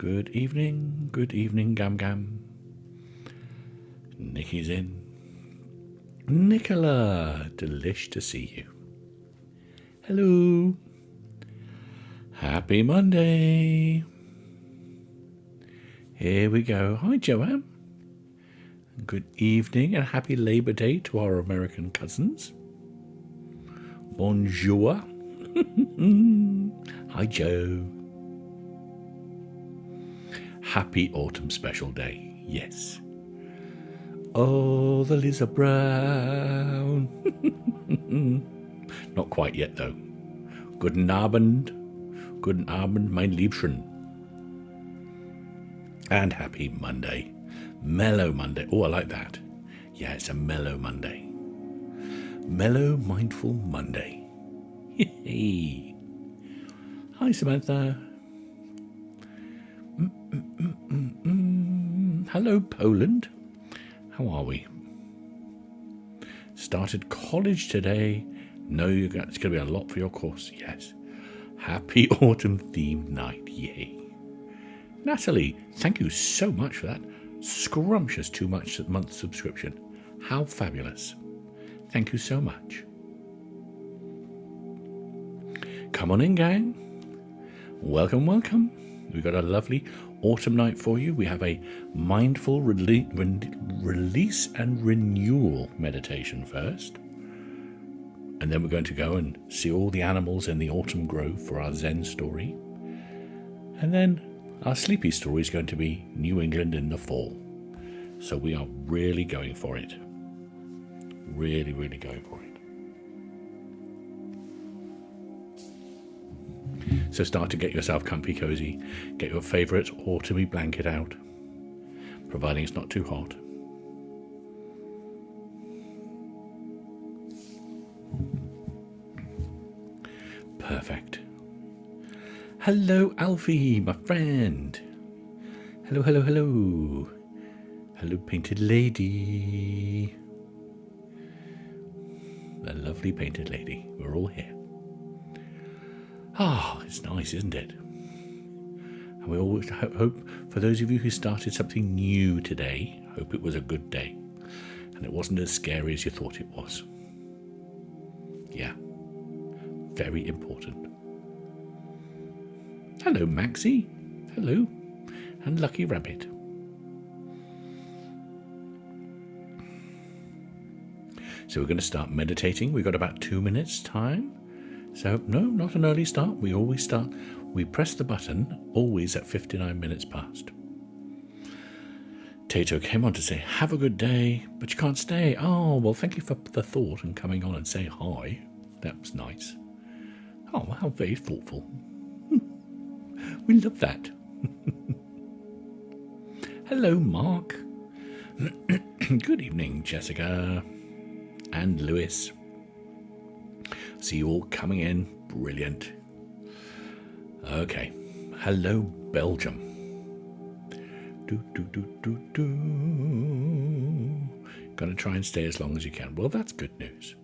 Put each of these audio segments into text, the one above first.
Good evening, Gam Gam. Nikki's in. Nicola, delish to see you. Hello. Happy Monday. Here we go. Hi, Joanne. Good evening and happy Labor Day to our American cousins. Bonjour. Hi, Joe. Happy Autumn Special Day. Yes. Oh, the Lisa Brown. Not quite yet, though. Guten Abend. Guten Abend, mein Liebchen. And happy Monday. Mellow Monday. Oh, I like that. Yeah, it's a mellow Monday. Mellow Mindful Monday. Hey. Hi, Samantha. Hello, Poland. How are we? Started college today. No, it's going to be a lot for your course. Yes. Happy autumn themed night. Yay. Natalie, thank you so much for that scrumptious 2-month subscription. How fabulous. Thank you so much. Come on in, gang. Welcome, welcome. We've got a lovely autumn night for you. We have a mindful release and renewal meditation first. And then we're going to go and see all the animals in the autumn grove for our Zen story. And then our sleepy story is going to be New England in the fall. So we are really going for it. Really, really going for it. So start to get yourself comfy cozy. Get your favourite autumny blanket out, providing it's not too hot. Perfect. Hello, Alfie, my friend. Hello, hello, hello. Hello, painted lady. The lovely painted lady. We're all here. Ah, it's nice, isn't it? And we always hope, for those of you who started something new today, hope it was a good day. And it wasn't as scary as you thought it was. Yeah. Very important. Hello, Maxie. Hello. And Lucky Rabbit. So we're going to start meditating. We've got about 2 minutes time. So, no, not an early start. We always start. We press the button, always at 59 minutes past. Tato came on to say, have a good day, but you can't stay. Oh, well, thank you for the thought and coming on and saying hi. That was nice. Oh, how very thoughtful. We love that. Hello, Mark. Good evening, Jessica and Lewis. See you all coming in. Brilliant. Okay. Hello, Belgium. Gonna try and stay as long as you can. Well, that's good news.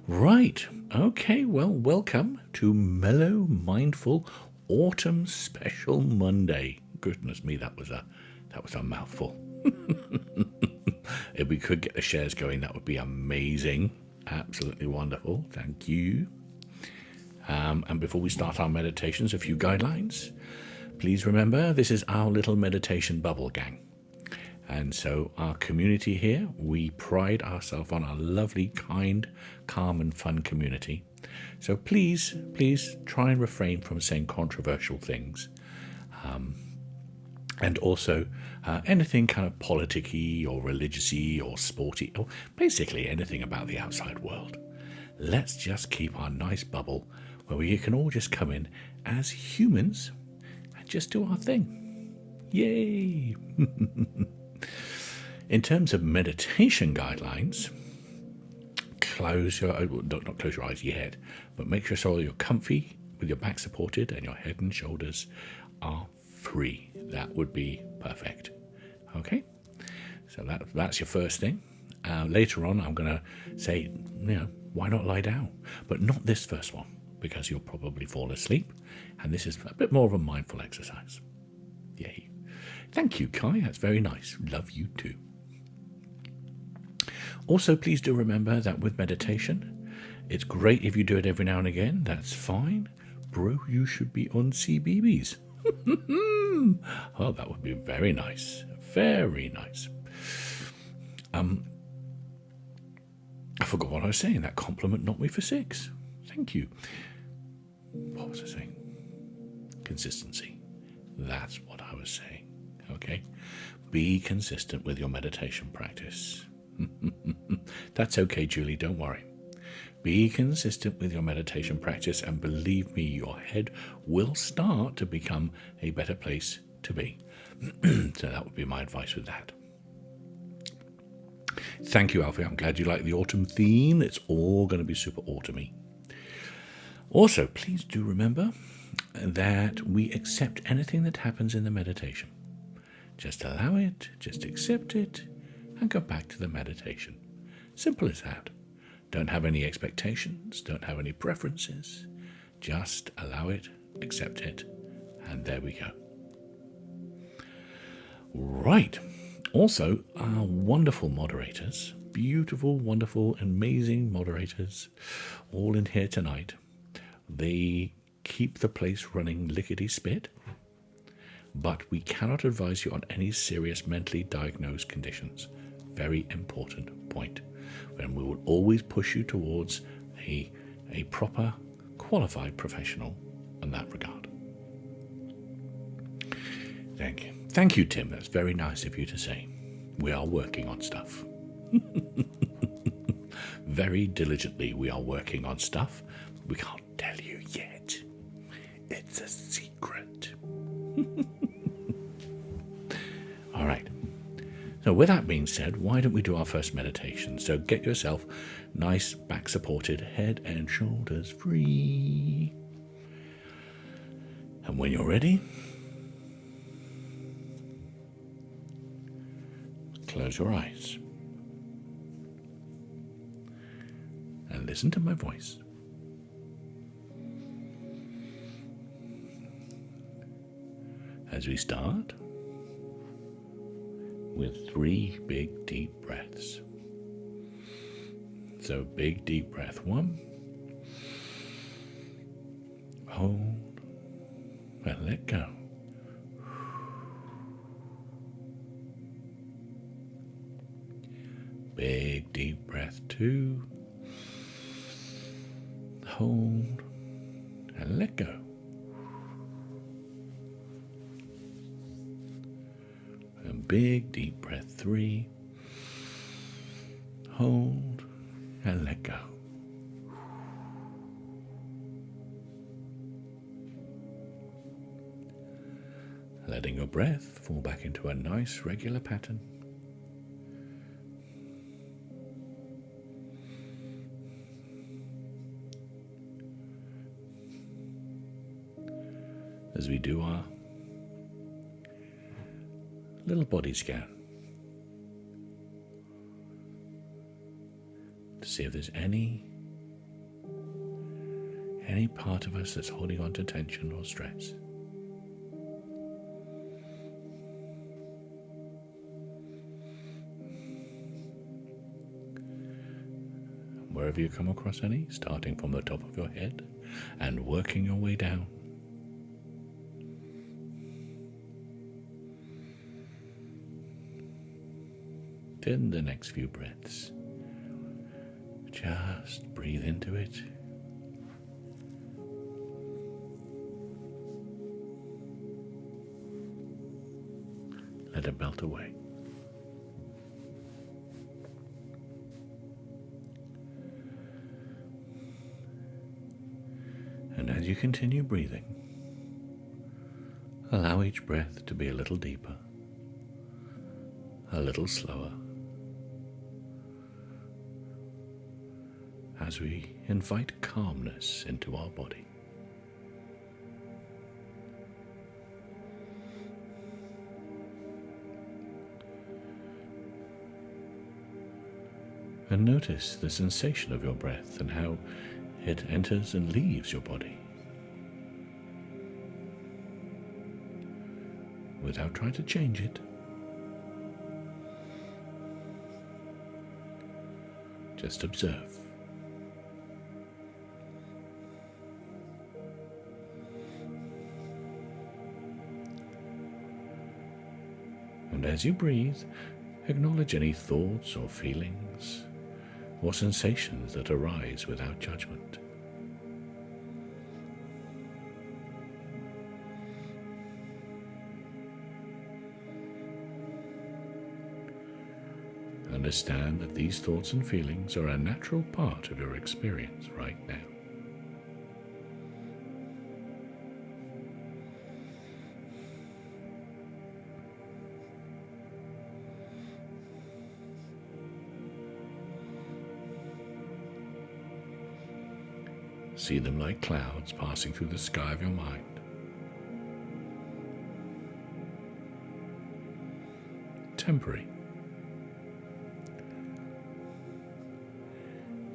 Right. Okay. Well, welcome to Mellow Mindful Autumn Special Monday. Goodness me, that was a mouthful. If we could get the shares going, that would be amazing. Absolutely wonderful. Thank you. And before we start our meditations, a few guidelines. Please remember, this is our little meditation bubble, gang. And so our community here, we pride ourselves on our lovely, kind, calm and fun community. So please try and refrain from saying controversial things. And also anything kind of politicky or religious-y or sporty, or basically anything about the outside world. Let's just keep our nice bubble where we can all just come in as humans and just do our thing. Yay! In terms of meditation guidelines, not close your eyes yet, but make sure you're comfy with your back supported and your head and shoulders are free. That would be perfect. Okay, so that's your first thing. Later on, I'm going to say, why not lie down? But not this first one, because you'll probably fall asleep. And this is a bit more of a mindful exercise. Yay. Thank you, Kai. That's very nice. Love you too. Also, please do remember that with meditation, it's great if you do it every now and again. That's fine. Bro, you should be on CBeebies. Oh, that would be very nice. Very nice. I forgot what I was saying. That compliment knocked me for 6. Thank you. What was I saying? Consistency. That's what I was saying. Okay? Be consistent with your meditation practice. That's okay, Julie. Don't worry. Be consistent with your meditation practice, and believe me, your head will start to become a better place to be. So that would be my advice with that. Thank you, Alfie. I'm glad you like the autumn theme. It's all going to be super autumny. Also, please do remember that we accept anything that happens in the meditation. Just allow it, just accept it, and go back to the meditation. Simple as that. Don't have any expectations, don't have any preferences. Just allow it, accept it, and there we go. Right. Also, our wonderful moderators, beautiful, wonderful, amazing moderators, all in here tonight. They keep the place running lickety-spit, but we cannot advise you on any serious mentally diagnosed conditions. Very important point. And we will always push you towards a proper, qualified professional in that regard. Thank you. Thank you, Tim. That's very nice of you to say. We are working on stuff. Very diligently we are working on stuff. We can't tell you yet. It's a secret. All right. So with that being said, why don't we do our first meditation? So get yourself nice, back-supported, head and shoulders free. And when you're ready, close your eyes and listen to my voice. As we start with 3 big deep breaths. So big deep breath 1, hold and let go. Big deep breath 2, hold and let go. And big deep breath 3, hold and let go. Letting your breath fall back into a nice regular pattern. As we do our little body scan to see if there's any part of us that's holding on to tension or stress. Wherever you come across any, starting from the top of your head and working your way down. In the next few breaths, just breathe into it. Let it melt away. And as you continue breathing, allow each breath to be a little deeper, a little slower, as we invite calmness into our body. And notice the sensation of your breath and how it enters and leaves your body. without trying to change it. Just observe. And as you breathe, acknowledge any thoughts or feelings or sensations that arise without judgment. Understand that these thoughts and feelings are a natural part of your experience right now. See them like clouds passing through the sky of your mind. Temporary.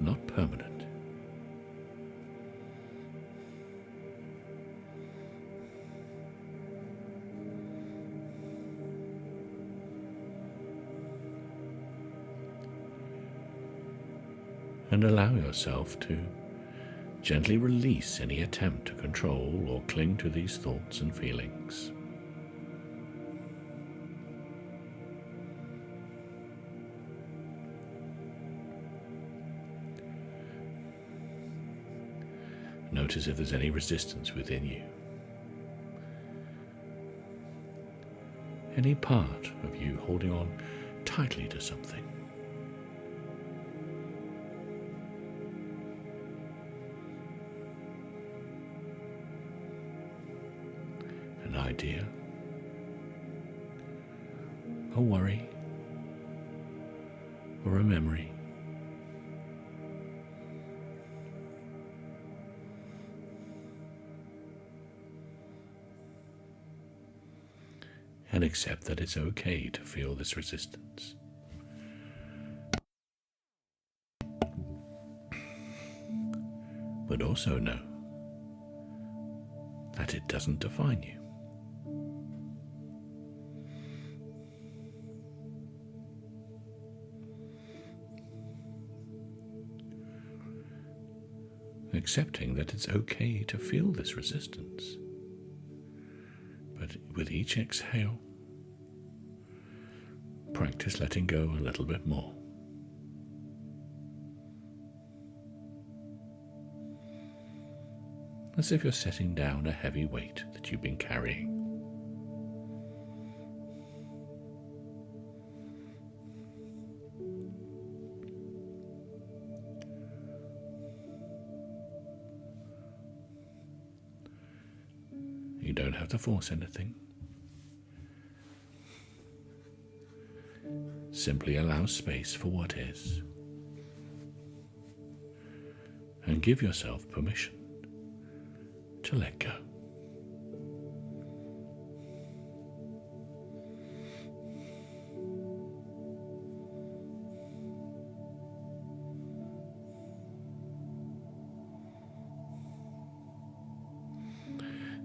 Not permanent. And allow yourself to gently release any attempt to control or cling to these thoughts and feelings. Notice if there's any resistance within you. Any part of you holding on tightly to something. An idea, a worry, or a memory. And accept that it's okay to feel this resistance. But also know that it doesn't define you. Accepting that it's okay to feel this resistance. But with each exhale, practice letting go a little bit more. As if you're setting down a heavy weight that you've been carrying. You don't have to force anything. Simply allow space for what is. And give yourself permission to let go.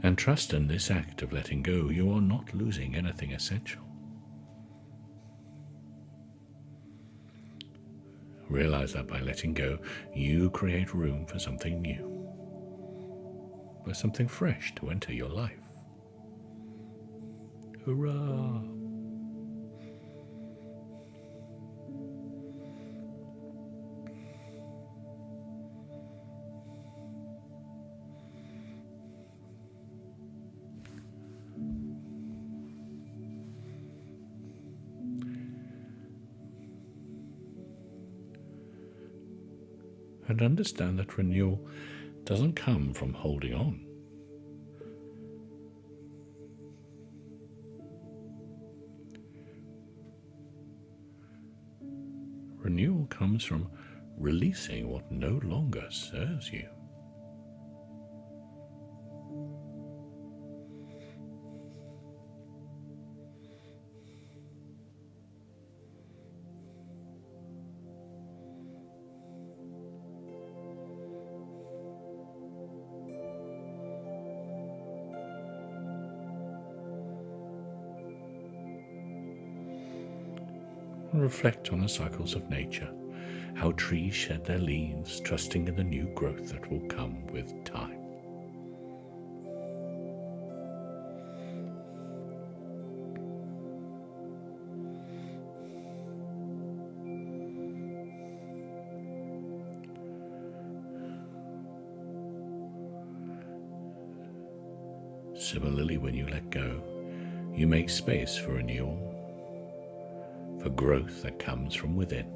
And trust in this act of letting go, you are not losing anything essential. Realize that by letting go, you create room for something new, for something fresh to enter your life. Hurrah! And understand that renewal doesn't come from holding on. Renewal comes from releasing what no longer serves you. and reflect on the cycles of nature, how trees shed their leaves, trusting in the new growth that will come with time. Similarly, when you let go, you make space for renewal, for growth that comes from within.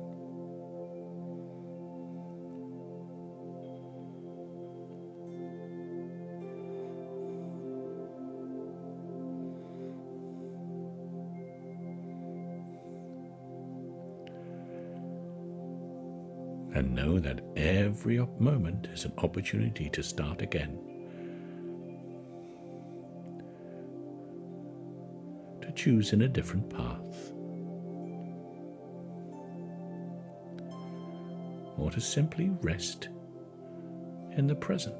And know that every moment is an opportunity to start again, to choose in a different path, or to simply rest in the present.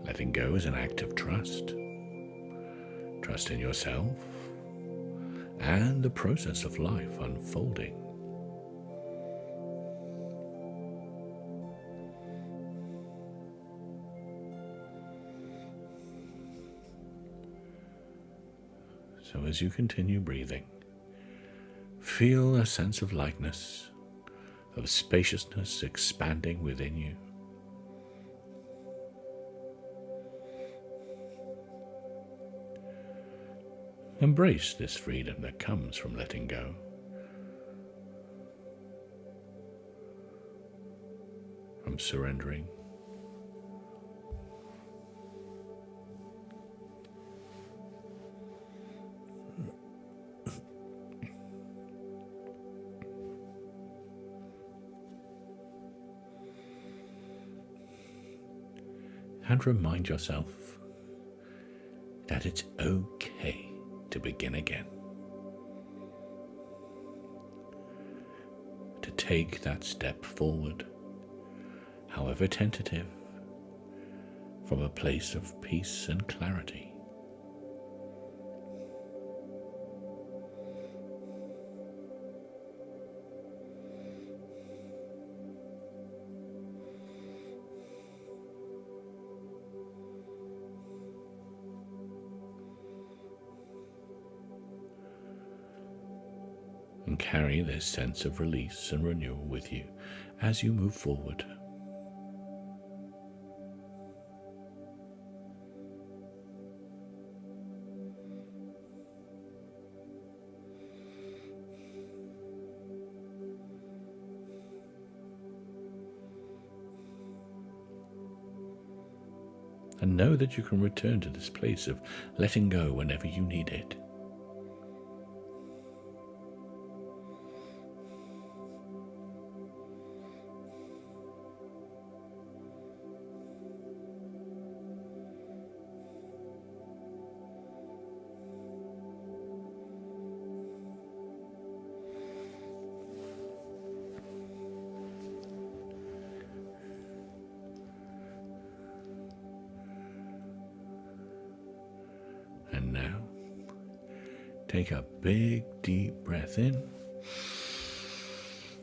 Letting go is an act of trust. Trust in yourself and the process of life unfolding. So as you continue breathing, feel a sense of lightness, of spaciousness expanding within you. Embrace this freedom that comes from letting go. From surrendering. And remind yourself that it's okay to begin again. To take that step forward, however tentative, from a place of peace and clarity. And carry this sense of release and renewal with you as you move forward. And know that you can return to this place of letting go whenever you need it. And now, take a big deep breath in,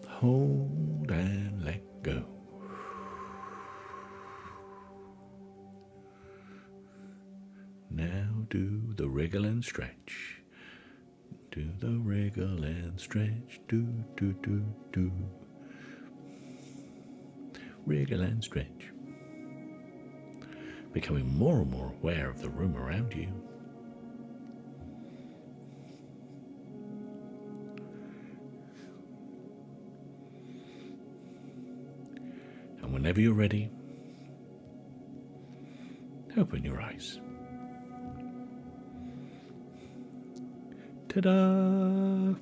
hold and let go. Now do the wriggle and stretch. Do the wriggle and stretch. Do, do, do, do. Wriggle and stretch. Becoming more and more aware of the room around you. And whenever you're ready, open your eyes. Ta-da!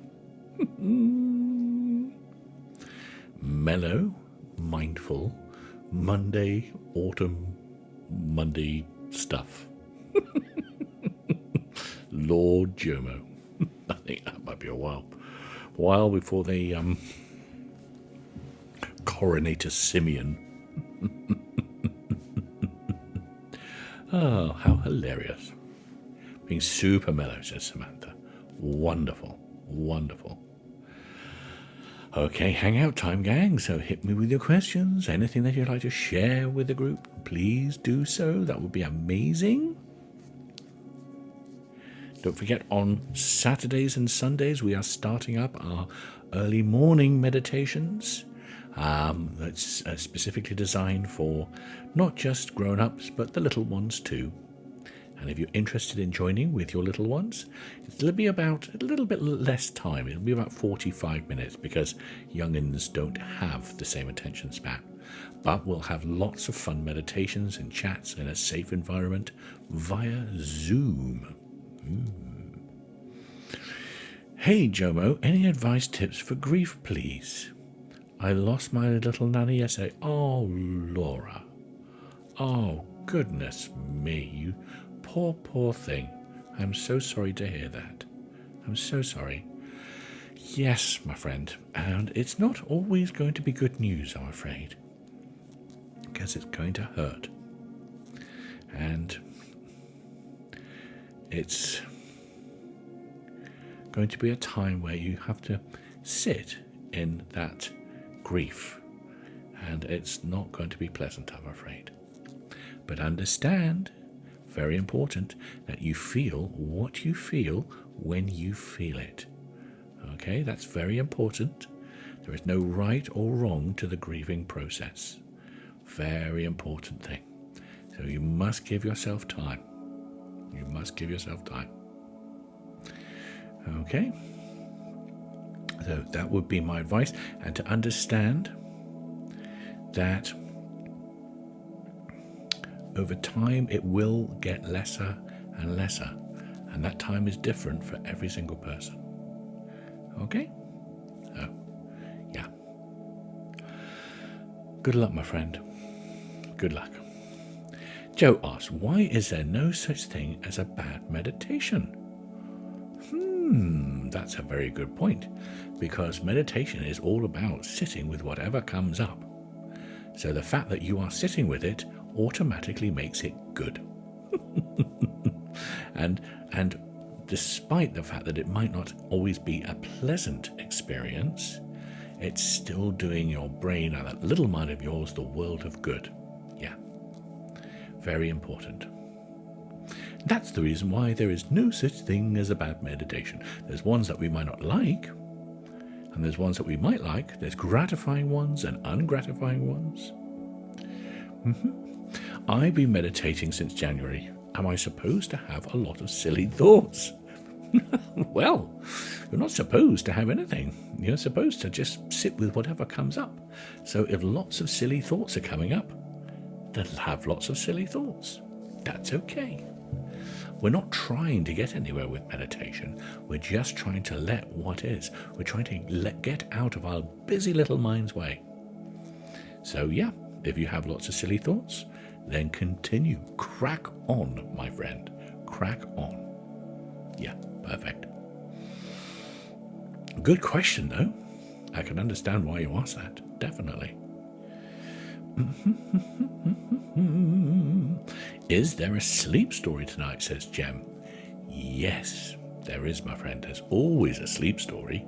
Mellow, mindful, Monday, autumn, Monday stuff. Lord Jomo. I think that might be a while. while before they coronate a Simeon. Oh, how hilarious. Being super mellow, says Samantha. Wonderful, wonderful. Okay, hangout time, gang. So hit me with your questions. Anything that you'd like to share with the group, please do so. That would be amazing. Don't forget, on Saturdays and Sundays, we are starting up our early morning meditations. That's specifically designed for not just grown-ups, but the little ones too. And if you're interested in joining with your little ones, it'll be about a little bit less time. It'll be about 45 minutes because young'uns don't have the same attention span. But we'll have lots of fun meditations and chats in a safe environment via Zoom. Hey Jomo, any advice tips for grief, please? I lost my little nanny yesterday. Oh, Laura. Oh, goodness me, you poor thing. I'm so sorry to hear that. I'm so sorry. Yes, my friend, and it's not always going to be good news, I'm afraid, because it's going to hurt. And it's going to be a time where you have to sit in that grief, and it's not going to be pleasant, I'm afraid. But understand, very important, that you feel what you feel when you feel it. Okay, that's very important. There is no right or wrong to the grieving process. Very important thing. So you must give yourself time. You must give yourself time. Okay? So that would be my advice. And to understand that over time it will get lesser and lesser. And that time is different for every single person. Okay? So, yeah. Good luck, my friend. Good luck. Joe asks, why is there no such thing as a bad meditation? That's a very good point, because meditation is all about sitting with whatever comes up. So the fact that you are sitting with it automatically makes it good. and despite the fact that it might not always be a pleasant experience, it's still doing your brain and that little mind of yours the world of good. Yeah. Very important. That's the reason why there is no such thing as a bad meditation. There's ones that we might not like, and there's ones that we might like. There's gratifying ones and ungratifying ones. I've been meditating since January. Am I supposed to have a lot of silly thoughts? Well, you're not supposed to have anything. You're supposed to just sit with whatever comes up. So if lots of silly thoughts are coming up, then have lots of silly thoughts. That's okay. We're not trying to get anywhere with meditation. We're just trying to let what is. We're trying to get out of our busy little mind's way. So yeah, if you have lots of silly thoughts, then continue. Crack on, my friend. Crack on. Yeah, perfect. Good question, though. I can understand why you asked that. Definitely. Is there a sleep story tonight, says Jem. Yes, there is, my friend. There's always a sleep story,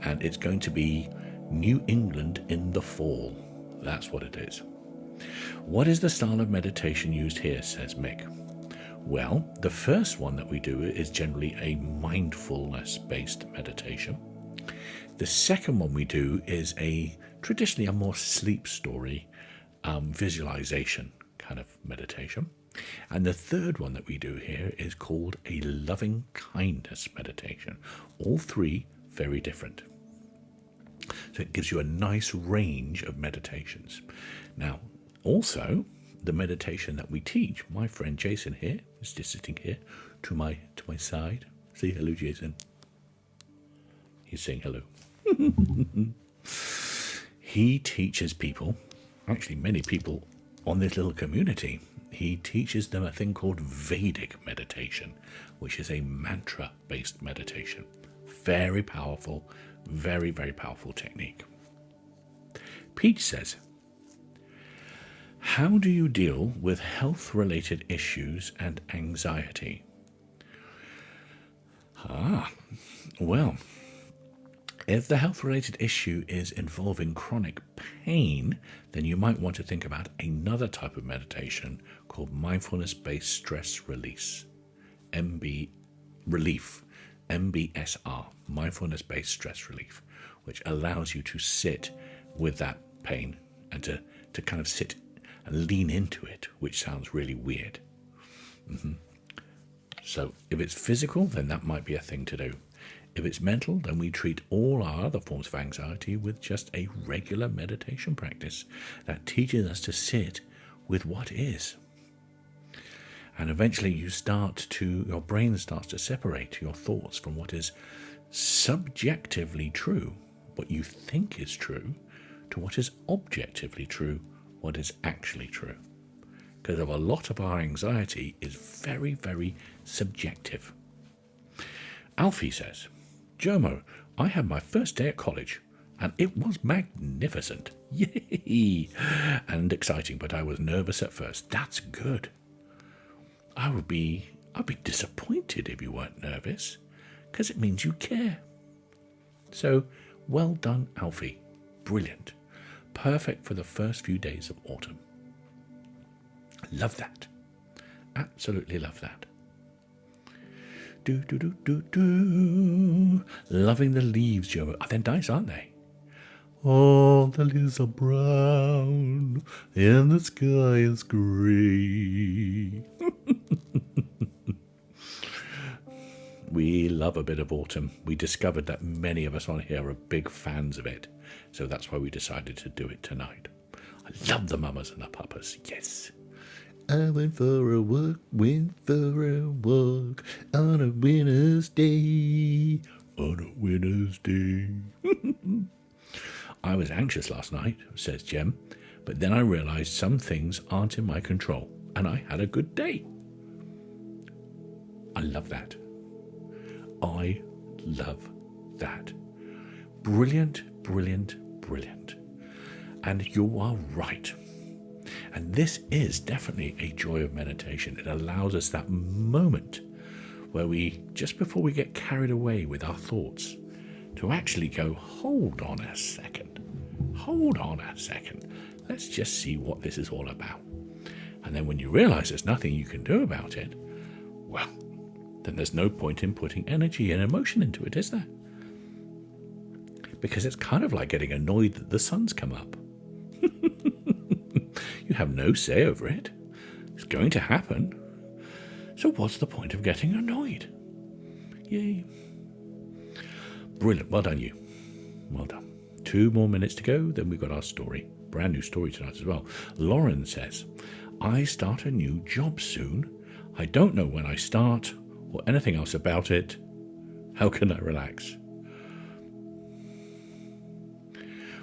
and it's going to be New England in the fall. That's what it is. What is the style of meditation used here, says Mick? Well, the first one that we do is generally a mindfulness-based meditation. The second one we do is traditionally a more sleep story visualization kind of meditation. And the third one that we do here is called a loving kindness meditation. All three very different. So it gives you a nice range of meditations. Now, also, the meditation that we teach, my friend Jason here is just sitting here to my side. Say hello, Jason. He's saying hello. He teaches people, actually many people on this little community, he teaches them a thing called Vedic meditation, which is a mantra-based meditation. Very powerful, very, very powerful technique. Peach says, how do you deal with health-related issues and anxiety? Well, if the health-related issue is involving chronic pain, then you might want to think about another type of meditation called mindfulness-based stress release, MBSR, mindfulness-based stress relief, which allows you to sit with that pain and to kind of sit and lean into it, which sounds really weird. So if it's physical, then that might be a thing to do. If it's mental, then we treat all our other forms of anxiety with just a regular meditation practice that teaches us to sit with what is. And eventually your brain starts to separate your thoughts from what is subjectively true, what you think is true, to what is objectively true, what is actually true. Because a lot of our anxiety is very, very subjective. Alfie says, Jomo, I had my first day at college and it was magnificent. Yay! And exciting, but I was nervous at first. That's good. I'd be disappointed if you weren't nervous, because it means you care. So, well done, Alfie. Brilliant. Perfect for the first few days of autumn. Love that. Absolutely love that. Loving the leaves, Joe. Oh, they're nice, aren't they? All the leaves are brown and the sky is grey. We love a bit of autumn. We discovered that many of us on here are big fans of it, so that's why we decided to do it tonight. I love the mamas and the papas, yes. I went for a walk on a winter's day. On a winter's day. I was anxious last night, says Jem, but then I realised some things aren't in my control, and I had a good day. I love that. I love that. Brilliant, brilliant, brilliant. And you are right. And this is definitely a joy of meditation. It allows us that moment where we, just before we get carried away with our thoughts, to actually go, hold on a second. Let's just see what this is all about. And then when you realise there's nothing you can do about it, well, then there's no point in putting energy and emotion into it, is there? Because it's kind of like getting annoyed that the sun's come up. You have no say over it. It's going to happen. So what's the point of getting annoyed? Yay. Brilliant. Well done, you. Well done. 2 more minutes to go, then we've got our story. Brand new story tonight as well. Lauren says, I start a new job soon. I don't know when I start or anything else about it. How can I relax?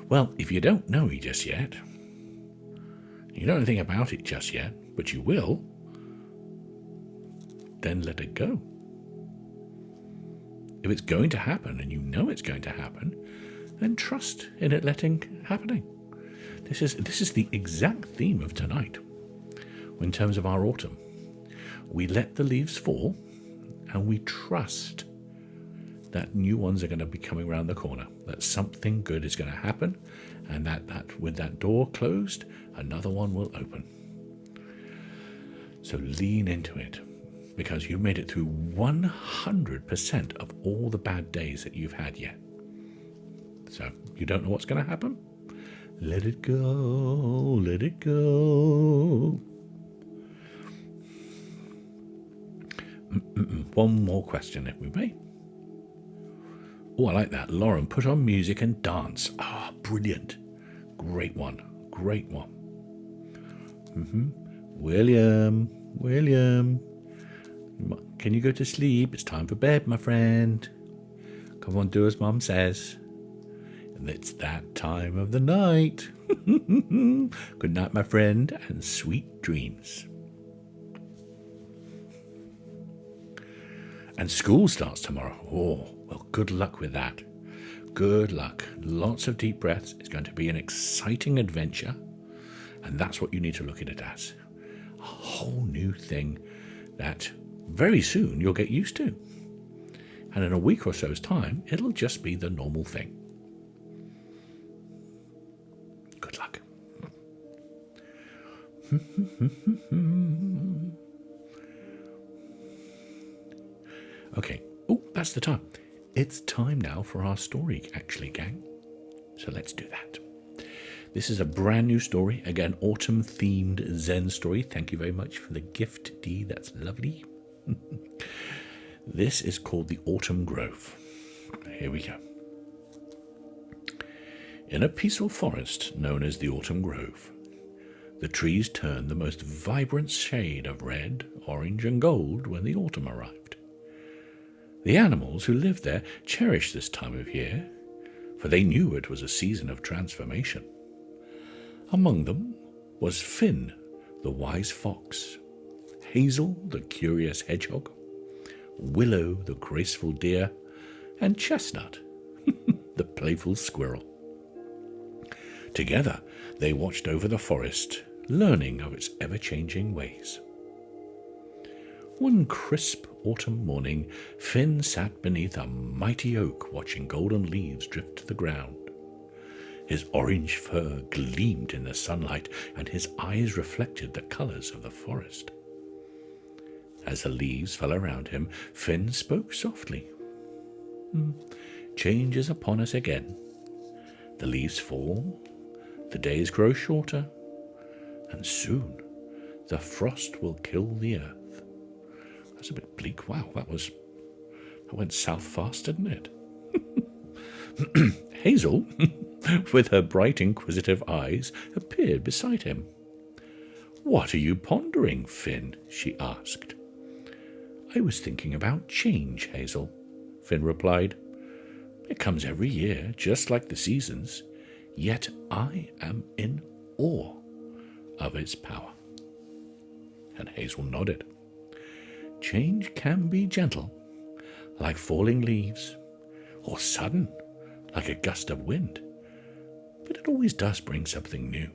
Well, if you don't know it just yet, you don't know anything about it just yet, but you will, then let it go. If it's going to happen and you know it's going to happen, then trust in it happening. This is the exact theme of tonight. In terms of our autumn, we let the leaves fall and we trust that new ones are going to be coming around the corner, that something good is going to happen, and that with that door closed, another one will open. So lean into it, because you made it through 100% of all the bad days that you've had yet. So you don't know what's going to happen? Let it go, let it go. One more question, if we may. Oh, I like that. Lauren, put on music and dance. Ah, brilliant. Great one. Great one. William. Can you go to sleep? It's time for bed, my friend. Come on, do as Mum says. And it's that time of the night. Good night, my friend, and sweet dreams. And school starts tomorrow. Oh, well, good luck with that. Good luck. Lots of deep breaths. It's going to be an exciting adventure. And that's what you need to look at it as. A whole new thing that very soon you'll get used to. And in a week or so's time, it'll just be the normal thing. Good luck. Okay. Oh, that's the time. It's time now for our story, actually, gang. So let's do that. This is a brand new story. Again, autumn-themed Zen story. Thank you very much for the gift, Dee. That's lovely. This is called The Autumn Grove. Here we go. In a peaceful forest known as the Autumn Grove, the trees turned the most vibrant shade of red, orange, and gold when the autumn arrived. The animals who lived there cherished this time of year, for they knew it was a season of transformation. Among them was Finn, the wise fox, Hazel, the curious hedgehog, Willow, the graceful deer, and Chestnut, the playful squirrel. Together, they watched over the forest, learning of its ever-changing ways. One crisp autumn morning, Finn sat beneath a mighty oak watching golden leaves drift to the ground. His orange fur gleamed in the sunlight, and his eyes reflected the colours of the forest. As the leaves fell around him, Finn spoke softly. Change is upon us again. The leaves fall, the days grow shorter, and soon the frost will kill the earth. That's a bit bleak. Wow, that went south fast, didn't it? Hazel, with her bright inquisitive eyes, appeared beside him. "What are you pondering, Finn?" she asked. "I was thinking about change, Hazel," Finn replied. "It comes every year, just like the seasons, yet I am in awe of its power." And Hazel nodded. "Change can be gentle, like falling leaves, or sudden, like a gust of wind, but it always does bring something new."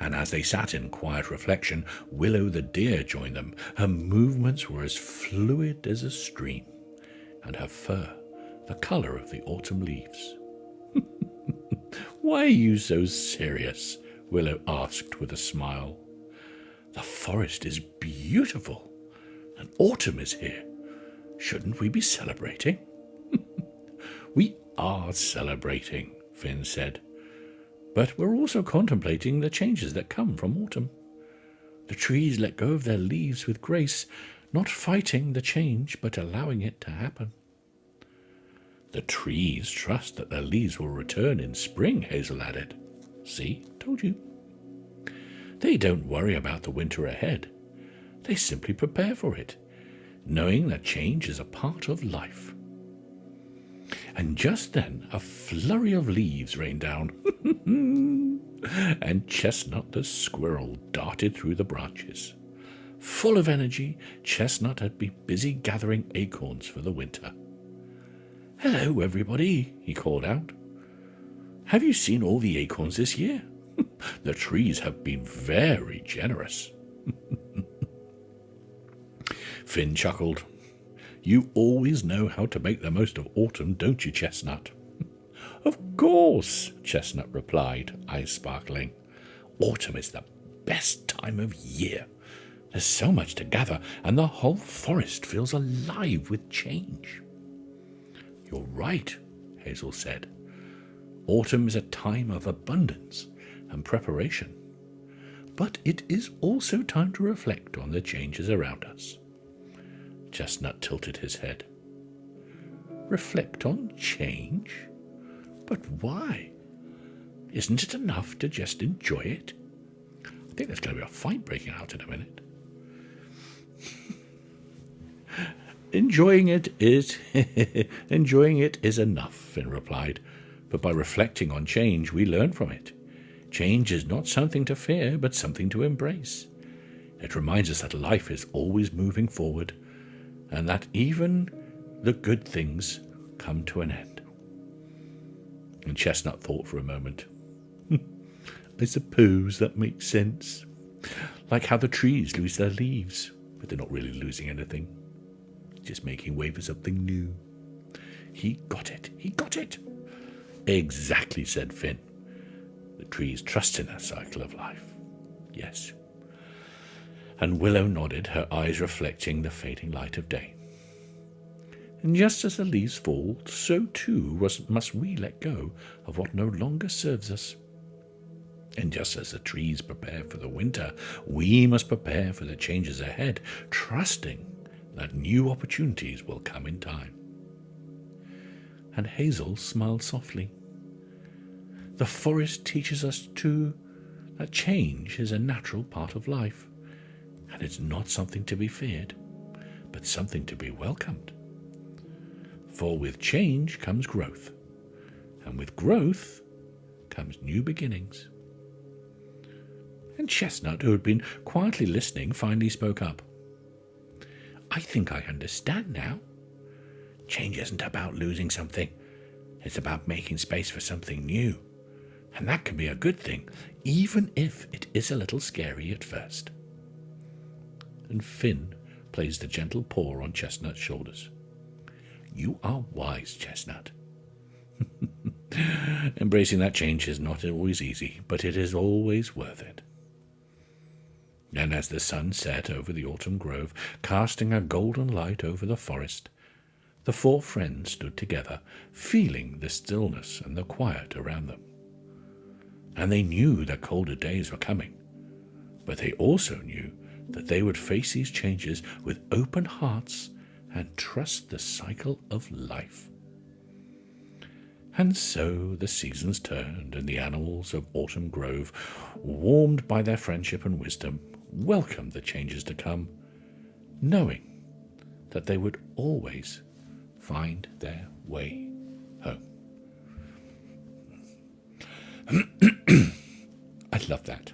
And as they sat in quiet reflection, Willow the deer joined them. Her movements were as fluid as a stream, and her fur the colour of the autumn leaves. "Why are you so serious?" Willow asked with a smile. "The forest is beautiful, and autumn is here. Shouldn't we be celebrating?" "We are celebrating," Finn said. "But we're also contemplating the changes that come from autumn. The trees let go of their leaves with grace, not fighting the change, but allowing it to happen." "The trees trust that their leaves will return in spring," Hazel added. "See, told you." "They don't worry about the winter ahead. They simply prepare for it, knowing that change is a part of life." And just then a flurry of leaves rained down, and Chestnut the squirrel darted through the branches. Full of energy, Chestnut had been busy gathering acorns for the winter. "Hello, everybody," he called out. "Have you seen all the acorns this year? The trees have been very generous." Finn chuckled. "You always know how to make the most of autumn, don't you, Chestnut?" "Of course," Chestnut replied, eyes sparkling. "Autumn is the best time of year. There's so much to gather, and the whole forest feels alive with change." "You're right," Hazel said. "Autumn is a time of abundance and preparation. But it is also time to reflect on the changes around us." Chestnut tilted his head. "Reflect on change? But why? Isn't it enough to just enjoy it?" I think there's going to be a fight breaking out in a minute. Enjoying it is enough," Finn replied. "But by reflecting on change, we learn from it. Change is not something to fear, but something to embrace. It reminds us that life is always moving forward, and that even the good things come to an end. And Chestnut thought for a moment. I suppose that makes sense. Like how the trees lose their leaves, but they're not really losing anything. Just making way for something new. He got it. He got it. Exactly, said Finn. The trees trust in that cycle of life. Yes. And Willow nodded, her eyes reflecting the fading light of day. And just as the leaves fall, so too must we let go of what no longer serves us. And just as the trees prepare for the winter, we must prepare for the changes ahead, trusting that new opportunities will come in time. And Hazel smiled softly. The forest teaches us, too, that change is a natural part of life, and it's not something to be feared, but something to be welcomed. For with change comes growth, and with growth comes new beginnings. And Chestnut, who had been quietly listening, finally spoke up. I think I understand now. Change isn't about losing something. It's about making space for something new. And that can be a good thing, even if it is a little scary at first. And Finn placed a gentle paw on Chestnut's shoulders. You are wise, Chestnut. Embracing that change is not always easy, but it is always worth it. And as the sun set over the autumn grove, casting a golden light over the forest, the four friends stood together, feeling the stillness and the quiet around them. And they knew that colder days were coming, but they also knew that they would face these changes with open hearts and trust the cycle of life. And so the seasons turned, and the animals of Autumn Grove, warmed by their friendship and wisdom, welcomed the changes to come, knowing that they would always find their way home. I love that.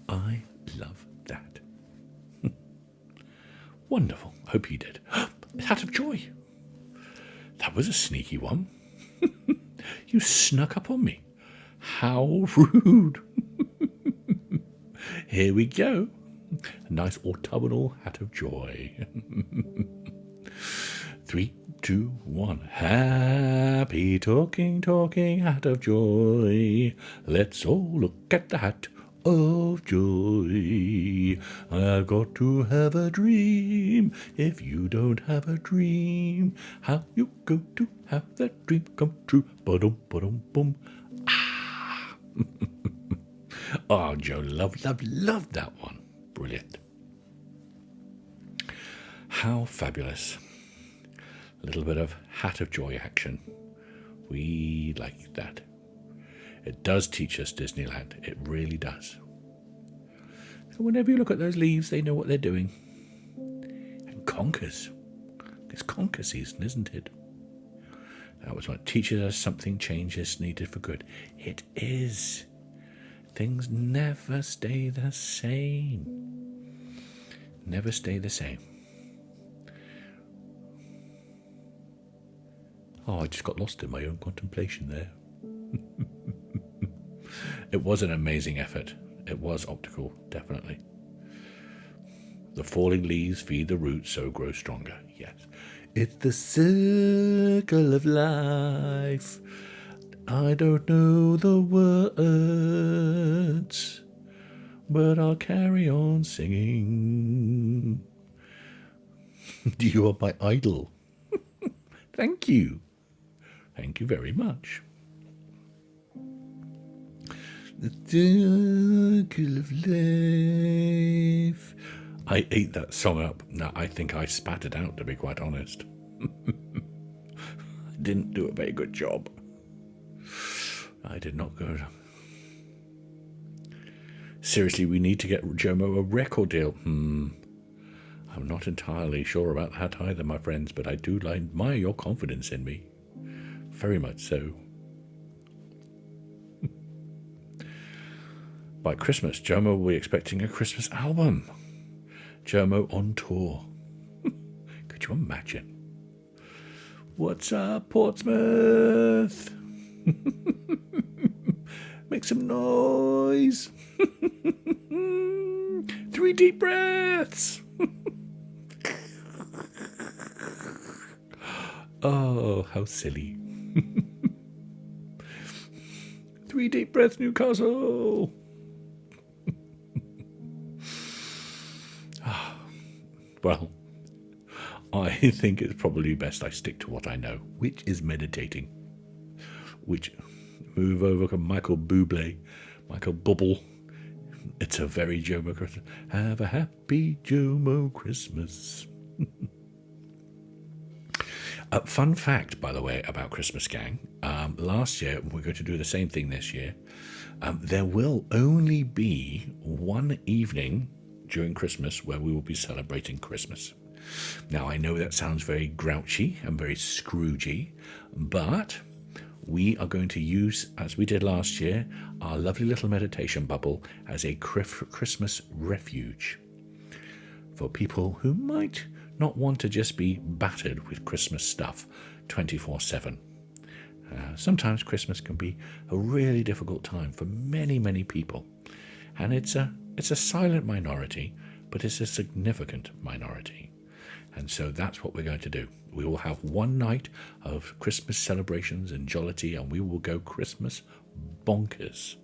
I love that. Wonderful. Hope you did. Hat of Joy. That was a sneaky one. You snuck up on me. How rude. Here we go. A nice autumnal Hat of Joy. 3, 2, 1. Happy talking Hat of Joy. Let's all look at the Hat of Joy. I've got to have a dream. If you don't have a dream, how you go to have that dream come true? Ba-dum, ba-dum, boom. Ah. Oh, Joe, love that one. Brilliant. How fabulous. A little bit of Hat of Joy action. We like that. It does teach us Disneyland. It really does. So whenever you look at those leaves, they know what they're doing. And conkers. It's conker season, isn't it? That was what teaches us something changes needed for good. It is. Things never stay the same. Never stay the same. Oh, I just got lost in my own contemplation there. It was an amazing effort. It was optical, definitely. The falling leaves feed the roots, so grow stronger. Yes. It's the circle of life. I don't know the words, but I'll carry on singing. You are my idol. Thank you. Thank you very much. The circle of life. I ate that song up. No, I think I spat it out, to be quite honest. I didn't do a very good job. I did not go. Seriously, we need to get Jomo a record deal. I'm not entirely sure about that either, my friends, but I do admire your confidence in me. Very much so. By Christmas, Jomo will be expecting a Christmas album. Jomo on tour. Could you imagine? What's up, Portsmouth? Make some noise. 3 deep breaths. Oh, how silly. 3 deep breaths, Newcastle. Well, I think it's probably best I stick to what I know, which is meditating. Which, move over to Michael Bublé, Michael Bubble. It's a very Jomo Christmas. Have a happy Jomo Christmas. Fun fact, by the way, about Christmas Gang. Last year, we're going to do the same thing this year. There will only be one evening during Christmas where we will be celebrating Christmas. Now, I know that sounds very grouchy and very Scroogey, but we are going to use, as we did last year, our lovely little meditation bubble as a Christmas refuge for people who might not want to just be battered with Christmas stuff 24/7. Sometimes Christmas can be a really difficult time for many, many people, and it's a silent minority, but it's a significant minority. And so that's what we're going to do. We will have one night of Christmas celebrations and jollity, and we will go Christmas bonkers.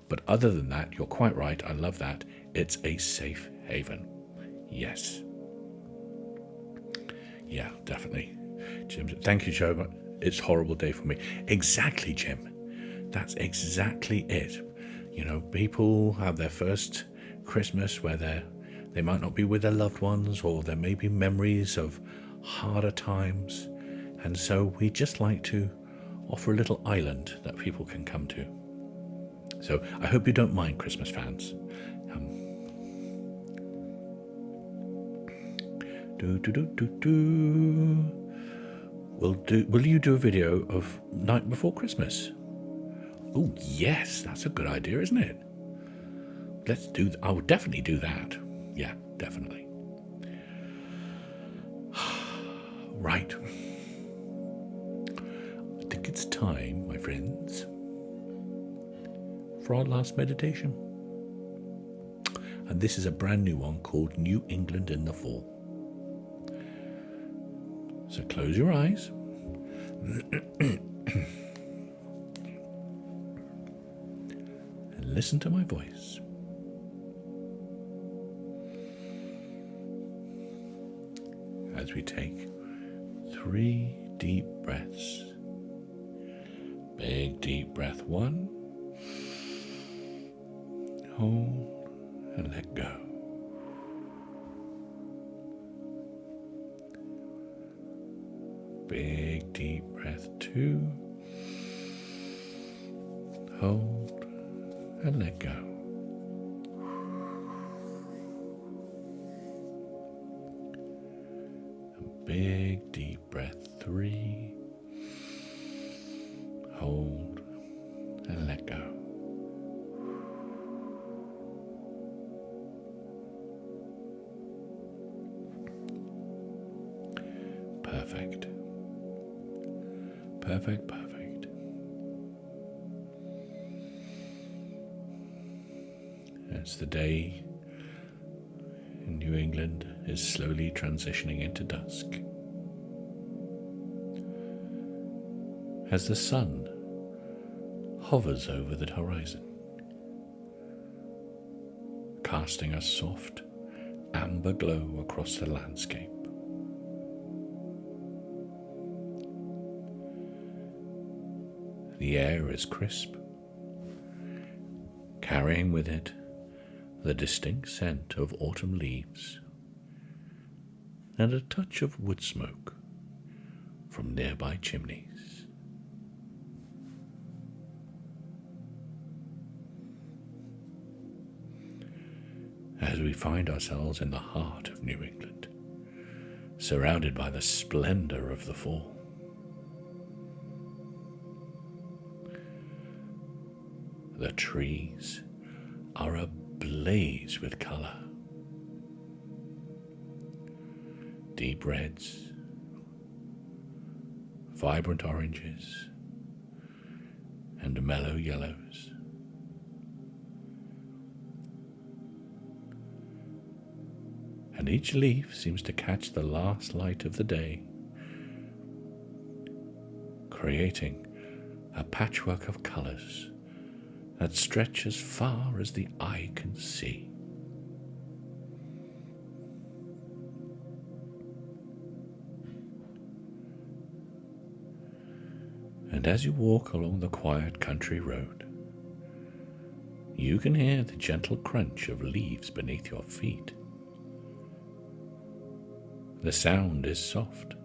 But other than that, you're quite right, I love that. It's a safe haven. Yes. Yeah, definitely. Jim, thank you, Joe. It's a horrible day for me. Exactly, Jim. That's exactly it. You know, people have their first Christmas where they might not be with their loved ones, or there may be memories of harder times. And so we just like to offer a little island that people can come to. So I hope you don't mind, Christmas fans. Will you do a video of night before Christmas? Oh yes, that's a good idea, isn't it? Let's do I will definitely do that. Yeah, definitely. Right. I think it's time, my friends, for our last meditation. And this is a brand new one called New England in the Fall. So close your eyes. And listen to my voice. As we take 3 deep breaths. Big deep breath 1. Hold and let go. Big deep breath 2. Hold and let go. And big deep breath 3. Hold and let go. Perfect. Perfect, perfect. As the day in New England is slowly transitioning into dusk, as the sun hovers over the horizon, casting a soft amber glow across the landscape. The air is crisp, carrying with it the distinct scent of autumn leaves and a touch of wood smoke from nearby chimneys. As we find ourselves in the heart of New England, surrounded by the splendor of the fall, the trees are ablaze with color. deep reds, vibrant oranges, and mellow yellows. And each leaf seems to catch the last light of the day, creating a patchwork of colours that stretch as far as the eye can see. And as you walk along the quiet country road, you can hear the gentle crunch of leaves beneath your feet. The sound is soft,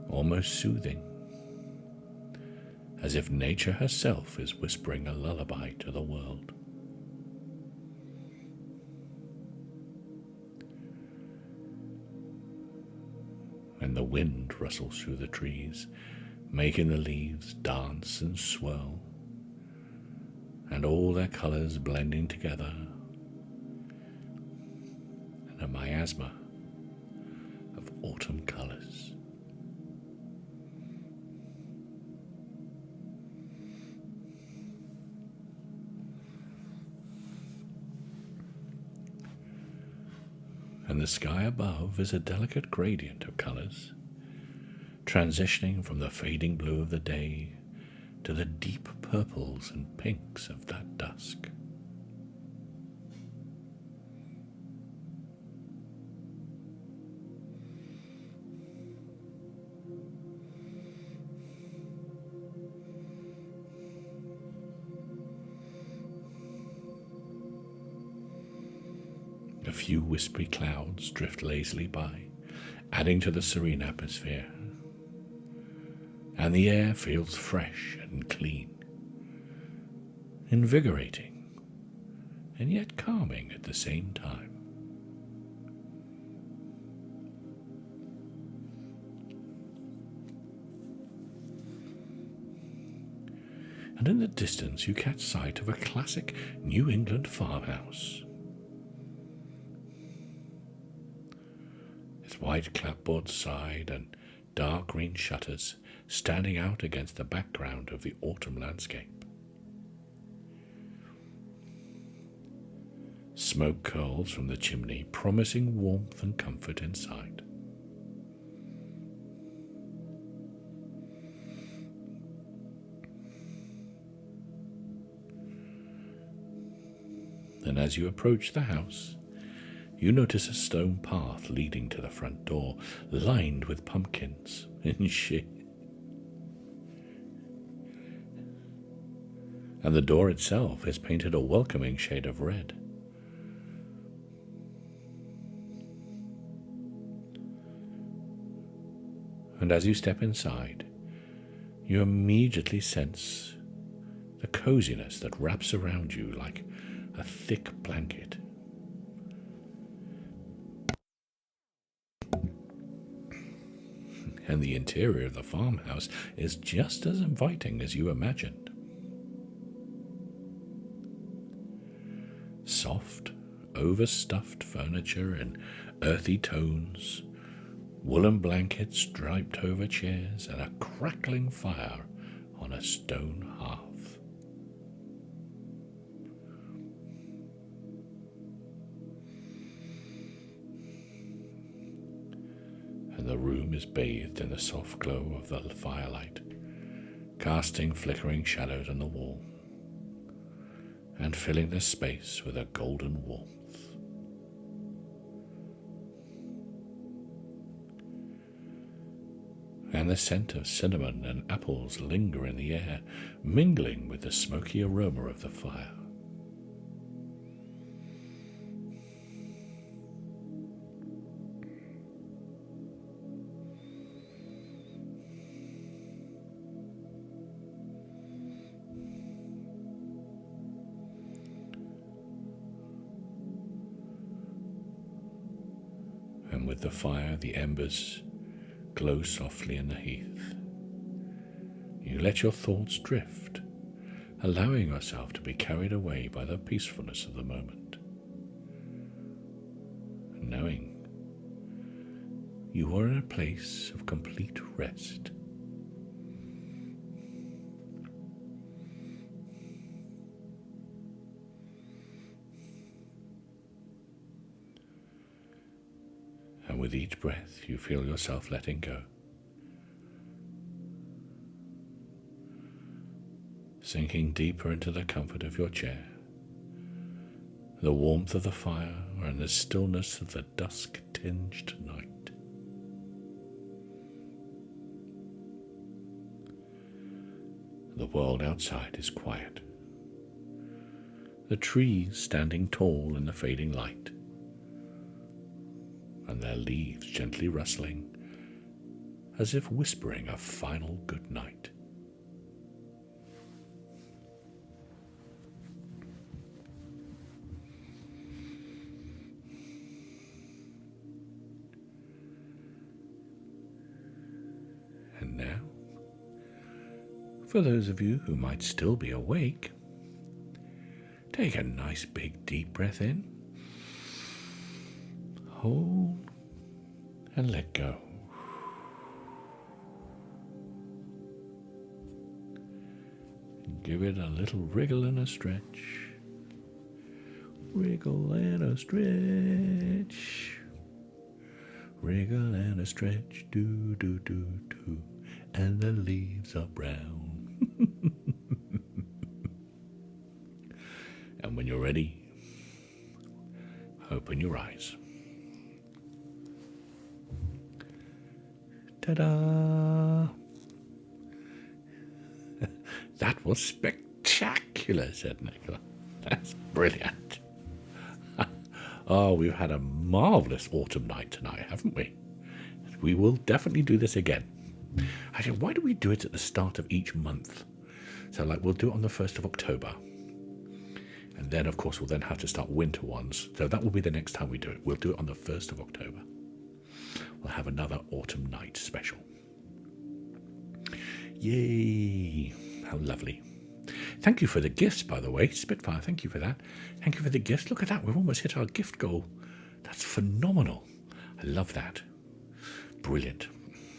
almost soothing, as if nature herself is whispering a lullaby to the world. And the wind rustles through the trees, making the leaves dance and swirl, and all their colours blending together in a miasma of autumn colours. And the sky above is a delicate gradient of colours, transitioning from the fading blue of the day to the deep purples and pinks of that dusk. A few wispy clouds drift lazily by, adding to the serene atmosphere, and the air feels fresh and clean, invigorating and yet calming at the same time. And in the distance you catch sight of a classic New England farmhouse. Its white clapboard side and dark green shutters standing out against the background of the autumn landscape. Smoke curls from the chimney, promising warmth and comfort inside. And as you approach the house, you notice a stone path leading to the front door, lined with pumpkins and shit. And the door itself is painted a welcoming shade of red. And as you step inside, you immediately sense the coziness that wraps around you like a thick blanket. And the interior of the farmhouse is just as inviting as you imagined. Soft, overstuffed furniture in earthy tones, woolen blankets draped over chairs, and a crackling fire on a stone hearth. And the room is bathed in the soft glow of the firelight, casting flickering shadows on the wall and filling the space with a golden warmth. And the scent of cinnamon and apples linger in the air, mingling with the smoky aroma of the fire. And with the fire, the embers glow softly in the heath. You let your thoughts drift, allowing yourself to be carried away by the peacefulness of the moment, knowing you are in a place of complete rest. And with each breath, you feel yourself letting go. Sinking deeper into the comfort of your chair, the warmth of the fire, and the stillness of the dusk-tinged night. The world outside is quiet. The trees standing tall in the fading light, and their leaves gently rustling, as if whispering a final good night. And now, for those of you who might still be awake, take a nice big deep breath in, hold, and let go. Give it a little wriggle and a stretch. Wriggle and a stretch. Wriggle and a stretch. Do, do, do, do. And the leaves are brown. And when you're ready, open your eyes. Ta-da! That was spectacular, said Nicola. That's brilliant. Oh, we've had a marvellous autumn night tonight, haven't we? We will definitely do this again. Actually, why do we do it at the start of each month? So, we'll do it on the 1st of October. And then, of course, we'll then have to start winter ones. So that will be the next time we do it. We'll do it on the 1st of October. We'll have another autumn night special. Yay! How lovely. Thank you for the gifts, by the way. Spitfire, thank you for that. Thank you for the gifts. Look at that. We've almost hit our gift goal. That's phenomenal. I love that. Brilliant.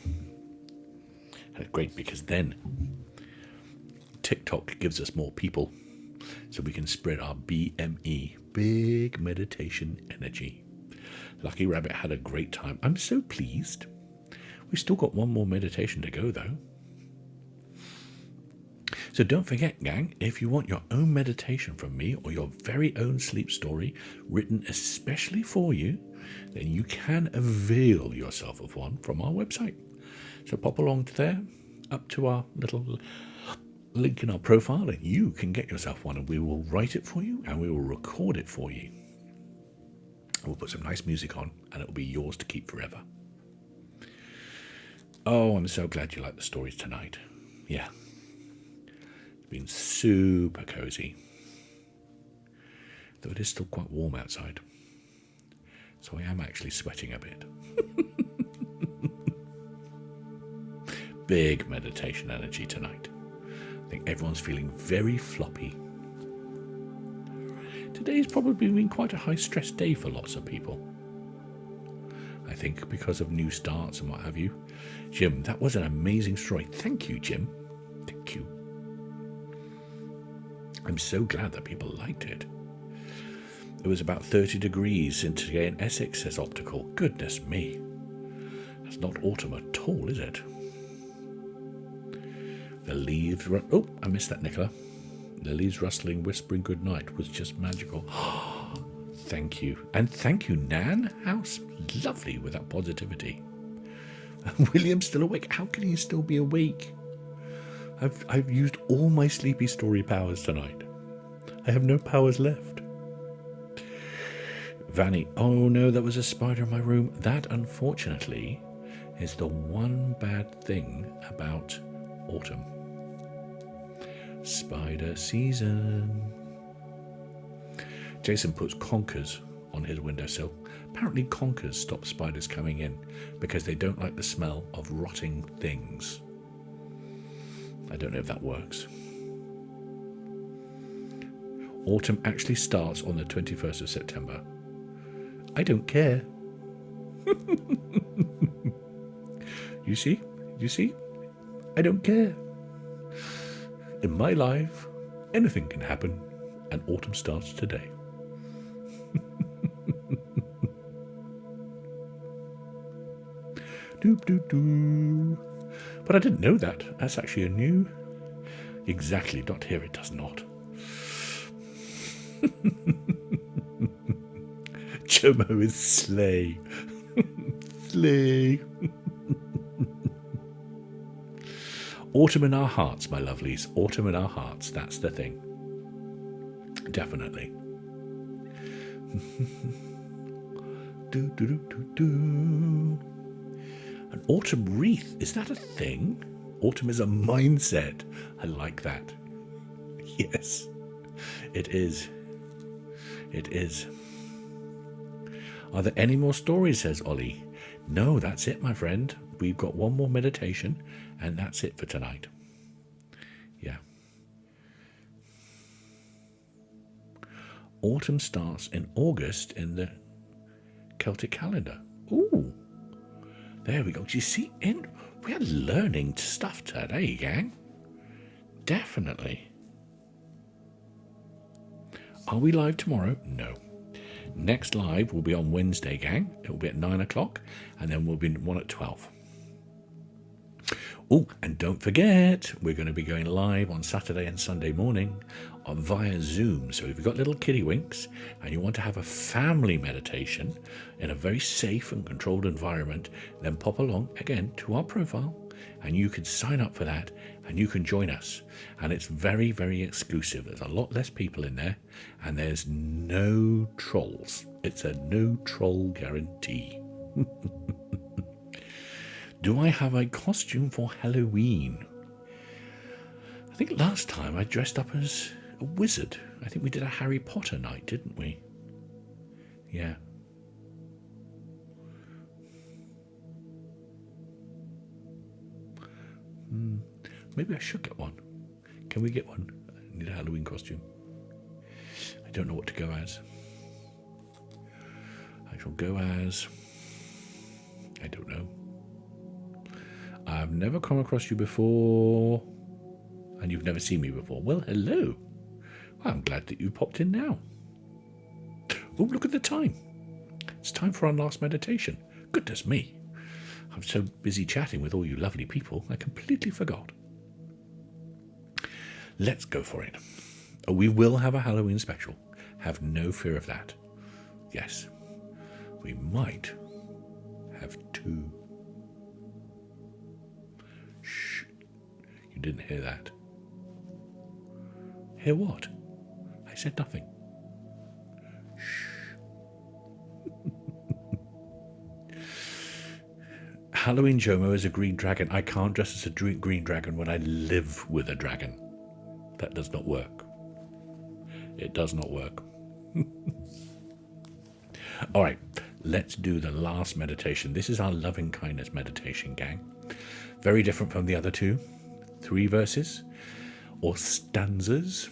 And it's great because then TikTok gives us more people so we can spread our BME, big meditation energy. Lucky Rabbit had a great time. I'm so pleased. We've still got one more meditation to go, though. So don't forget, gang, if you want your own meditation from me or your very own sleep story written especially for you, then you can avail yourself of one from our website. So pop along to there, up to our little link in our profile, and you can get yourself one, and we will write it for you and we will record it for you. We'll put some nice music on, and it will be yours to keep forever. Oh, I'm so glad you liked the stories tonight. Yeah. It's been super cozy. Though it is still quite warm outside. So I am actually sweating a bit. Big meditation energy tonight. I think everyone's feeling very floppy. Today's probably been quite a high-stress day for lots of people. I think because of new starts and what have you. Jim, that was an amazing story. Thank you, Jim. Thank you. I'm so glad that people liked it. It was about 30 degrees in today in Essex, says Optical. Goodness me. That's not autumn at all, is it? The leaves... Oh, I missed that, Nicola. The leaves rustling, whispering goodnight was just magical. Thank you. And thank you, Nan. How lovely with that positivity. William's still awake. How can he still be awake? I've used all my sleepy story powers tonight. I have no powers left. Vanny, oh no, there was a spider in my room. That, unfortunately, is the one bad thing about autumn. Spider season. Jason puts conkers on his windowsill. Apparently conkers stop spiders coming in because they don't like the smell of rotting things. I don't know if that works. Autumn actually starts on the 21st of September. I don't care. You see? You see? I don't care. In my life, anything can happen, and autumn starts today. Doop doop doo. But I didn't know that. That's actually a new. Exactly, not here, it does not. Jomo is slay. Slay. Autumn in our hearts, my lovelies. Autumn in our hearts. That's the thing. Definitely. Do, do, do, do, do. An autumn wreath. Is that a thing? Autumn is a mindset. I like that. Yes. It is. It is. Are there any more stories, says Ollie. No, that's it, my friend. We've got one more meditation, and that's it for tonight. Yeah. Autumn starts in August in the Celtic calendar. Ooh. There we go. Do you see? We are learning stuff today, gang. Definitely. Are we live tomorrow? No. Next live will be on Wednesday, gang. It will be at 9 o'clock, and then we'll be one at 12. Oh, and don't forget, we're going to be going live on Saturday and Sunday morning via Zoom. So if you've got little kiddie winks and you want to have a family meditation in a very safe and controlled environment, then pop along again to our profile and you can sign up for that and you can join us. And it's very, very exclusive. There's a lot less people in there and there's no trolls. It's a no troll guarantee. Do I have a costume for Halloween? I think last time I dressed up as a wizard. I think we did a Harry Potter night, didn't we? Yeah. Maybe I should get one. Can we get one? I need a Halloween costume. I don't know what to go as. I shall go as... I don't know. I've never come across you before, and you've never seen me before. Well, hello. Well, I'm glad that you popped in now. Oh, look at the time. It's time for our last meditation. Goodness me. I'm so busy chatting with all you lovely people, I completely forgot. Let's go for it. We will have a Halloween special. Have no fear of that. Yes. We might have two. Shh. You didn't hear that. Hear what? I said nothing. Shh. Halloween Jomo is a green dragon. I can't dress as a green dragon when I live with a dragon. That does not work. It does not work. All right, let's do the last meditation. This is our loving kindness meditation, gang. Very different from the other two. 3 verses or stanzas,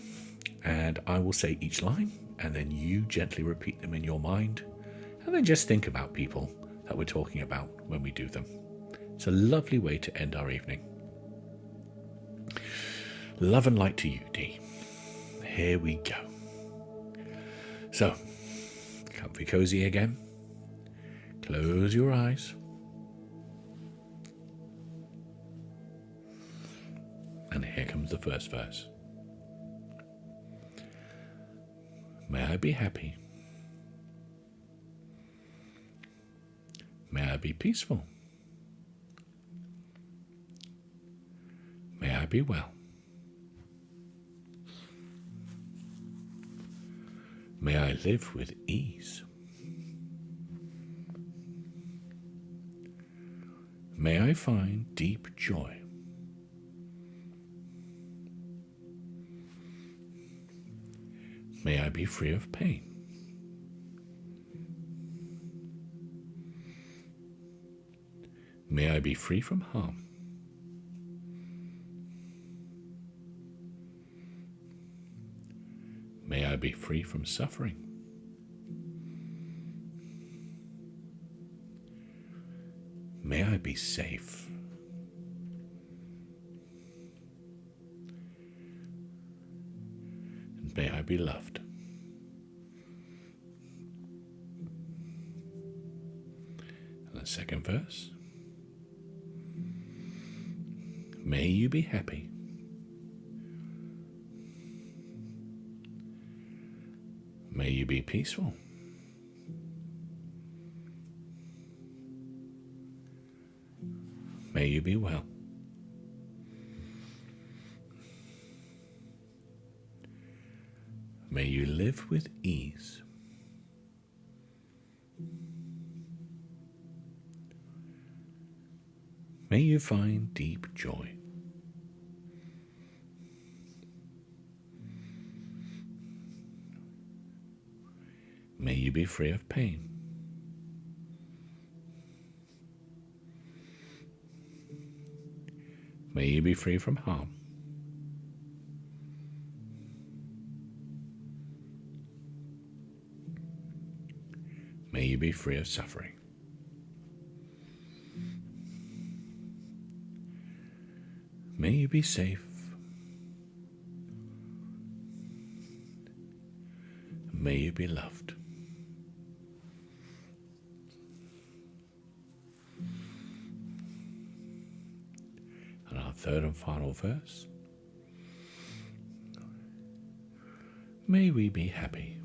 and I will say each line, and then you gently repeat them in your mind, and then just think about people that we're talking about when we do them. It's a lovely way to end our evening. Love and light to you, Dee. Here we go. So, comfy cozy again. Close your eyes. And here comes the first verse. May I be happy. May I be peaceful. May I be well. May I live with ease. May I find deep joy. May I be free of pain. May I be free from harm. May I be free from suffering. May I be safe. may I be loved. And the second verse, may you be happy. May you be peaceful. May you be well. May you live with ease. May you find deep joy. May you be free of pain. May you be free from harm. May you be free of suffering. May you be safe. May you be loved. And our third and final verse. May we be happy.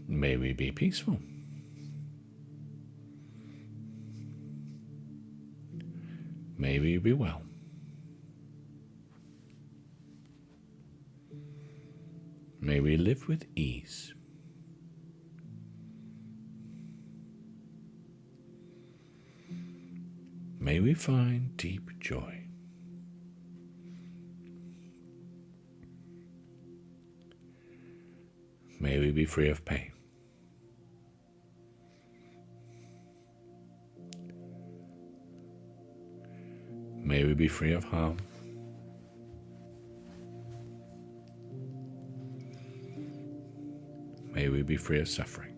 May we be peaceful. May we be well. May we live with ease. May we find deep joy. May we be free of pain. May we be free of harm. May we be free of suffering.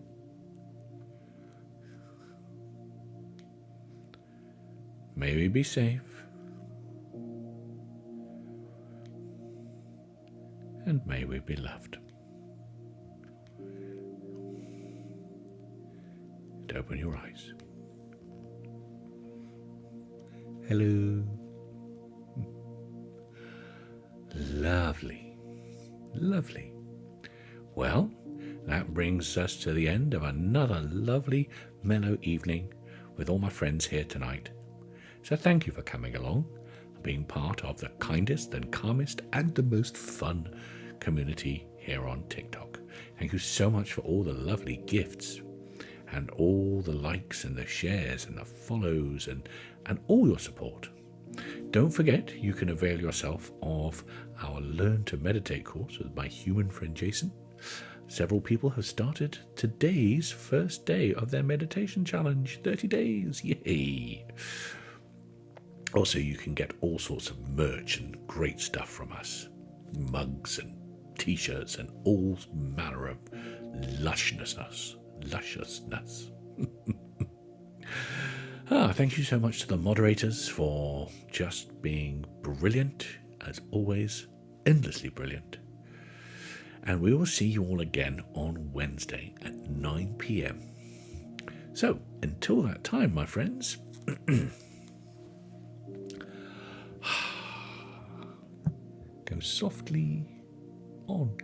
May we be safe. And may we be loved. And open your eyes. Hello. Lovely. Lovely. Well, that brings us to the end of another lovely, mellow evening with all my friends here tonight. So thank you for coming along and being part of the kindest and calmest and the most fun community here on TikTok. Thank you so much for all the lovely gifts and all the likes and the shares and the follows and all your support. Don't forget, you can avail yourself of our Learn to Meditate course with my human friend Jason. Several people have started today's first day of their meditation challenge, 30 days, yay! Also, you can get all sorts of merch and great stuff from us, mugs and t-shirts and all manner of lusciousness. Thank you so much to the moderators for just being brilliant, as always, endlessly brilliant. And we will see you all again on Wednesday at 9 p.m. So, until that time, my friends, go softly on